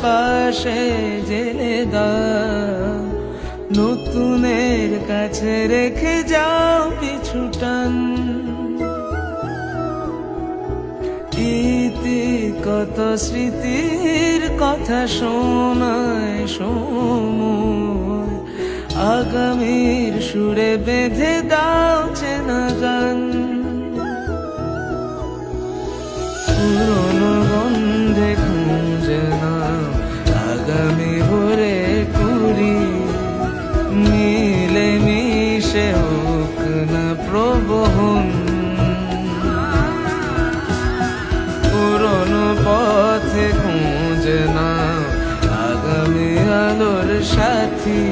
পাশে জেলে দাও, নতুনের কাছে রেখে যাও পিছু টান। ইতি কত স্মৃতির কথা শোনায় সময়, আগামীর সুরে বেঁধে দাও চেনা গান। পুরনো গন্ধে খুঁজে নাও আগামী ভোরে কুড়ি, মিলে মিশে হোক না প্রবহন। পুরনো পথে খুঁজে নাও আগামী আলোর সাথী।